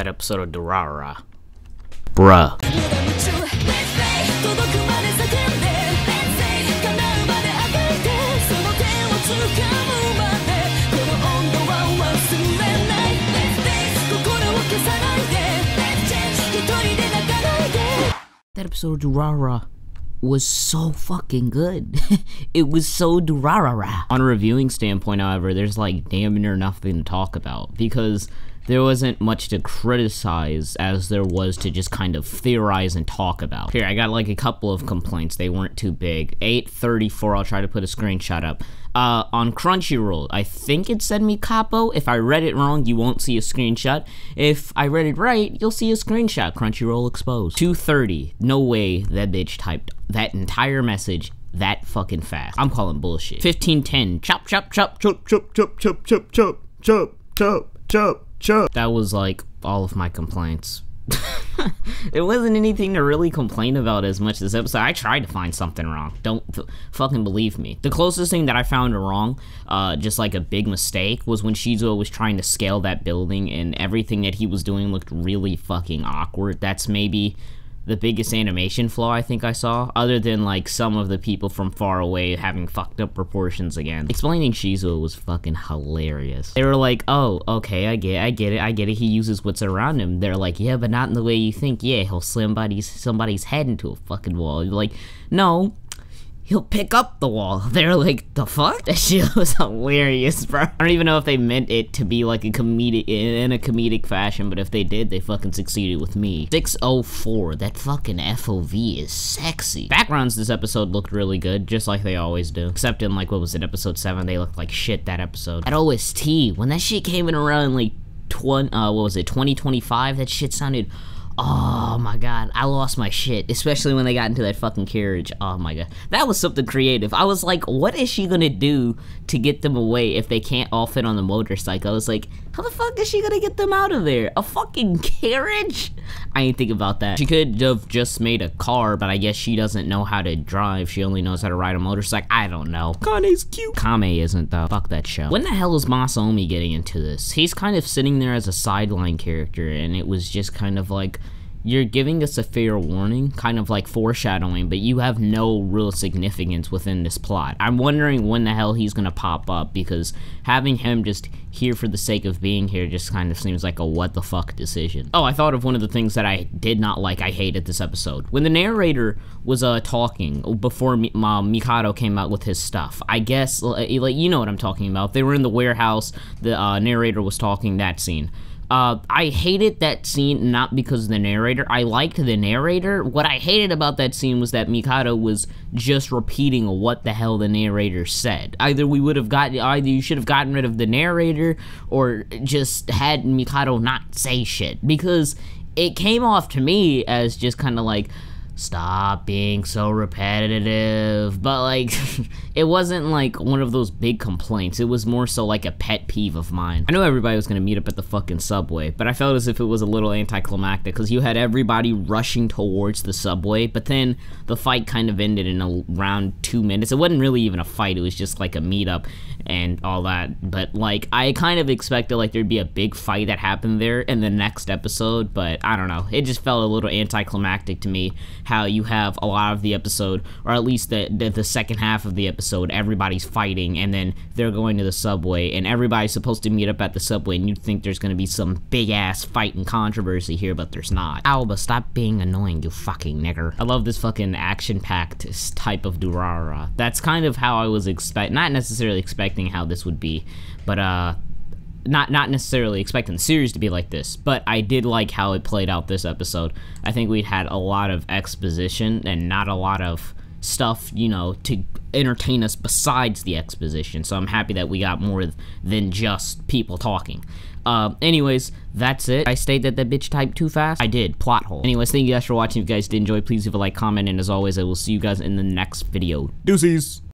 That episode of Durarara. Bruh. That episode of Durarara was so fucking good. It was so Durarara. On a reviewing standpoint, however, there's like damn near nothing to talk about because there wasn't much to criticize as there was to just kind of theorize and talk about. Here, I got like a couple of complaints. They weren't too big. 8:34, I'll try to put a screenshot up. On Crunchyroll, I think it said Mikapo. If I read it wrong, you won't see a screenshot. If I read it right, you'll see a screenshot. Crunchyroll exposed. 2:30, no way that bitch typed that entire message that fucking fast. I'm calling bullshit. 15:10, chop, chop, chop, chop, chop, chop, chop, chop, chop, chop, chop, chop, chop. That was like all of my complaints. It wasn't anything to really complain about as much this episode. I tried to find something wrong. Don't fucking believe me. The closest thing that I found wrong, just like a big mistake, was when Shou was trying to scale that building and everything that he was doing looked really fucking awkward. That's maybe the biggest animation flaw I think I saw, other than like some of the people from far away having fucked up proportions again. Explaining Shou was fucking hilarious. They were like, oh, okay, I get it, he uses what's around him. They're like, yeah, but not in the way you think. Yeah, he'll slam somebody's head into a fucking wall. You're like, no, he'll pick up the wall. They're like, the fuck? That shit was hilarious, bro. I don't even know if they meant it to be like a comedic, in a comedic fashion, but if they did, they fucking succeeded with me. 6:04, that fucking FOV is sexy. Backgrounds this episode looked really good, just like they always do. Except in like, what was it, episode 7, they looked like shit that episode. That OST, when that shit came in around like, what was it, 2025, that shit sounded, oh my god, I lost my shit, especially when they got into that fucking carriage. Oh my god, that was something creative. I was like, what is she gonna do to get them away if they can't all fit on the motorcycle? I was like, how the fuck is she gonna get them out of there? A fucking carriage? I ain't think about that. She could have just made a car, but I guess she doesn't know how to drive. She only knows how to ride a motorcycle. I don't know. Kane's cute. Kame isn't though. Fuck that show. When the hell is Masaomi getting into this? He's kind of sitting there as a sideline character, and it was just kind of like, you're giving us a fair warning, kind of like foreshadowing, but you have no real significance within this plot. I'm wondering when the hell he's gonna pop up, because having him just here for the sake of being here just kind of seems like a what the fuck decision. Oh, I thought of one of the things that I did not like, I hated this episode. When the narrator was talking, before Mikado came out with his stuff, I guess, like, you know what I'm talking about. They were in the warehouse, the narrator was talking, that scene. I hated that scene, not because of the narrator. I liked the narrator. What I hated about that scene was that Mikado was just repeating what the hell the narrator said. Either you should have gotten rid of the narrator, or just had Mikado not say shit. Because it came off to me as just kind of like, stop being so repetitive, but like, it wasn't like one of those big complaints. It was more so like a pet peeve of mine. I know everybody was gonna meet up at the fucking subway, but I felt as if it was a little anticlimactic, because you had everybody rushing towards the subway, but then the fight kind of ended in around 2 minutes. It wasn't really even a fight, it was just like a meetup and all that, but like, I kind of expected like there'd be a big fight that happened there in the next episode, but I don't know, it just felt a little anticlimactic to me, how you have a lot of the episode, or at least the second half of the episode, everybody's fighting, and then they're going to the subway, and everybody's supposed to meet up at the subway, and you'd think there's gonna be some big-ass fight and controversy here, but there's not. Alba, stop being annoying, you fucking nigger. I love this fucking action-packed type of Durarara. That's kind of how I was not necessarily expecting how this would be, but not necessarily expecting the series to be like this, but I did like how it played out this episode. I think we had a lot of exposition and not a lot of stuff, you know, to entertain us besides the exposition, so I'm happy that we got more than just people talking. Anyways, that's it. I stated that bitch typed too fast. I did. Plot hole. Anyways, thank you guys for watching. If you guys did enjoy, please leave a like, comment, and as always, I will see you guys in the next video. Deuces!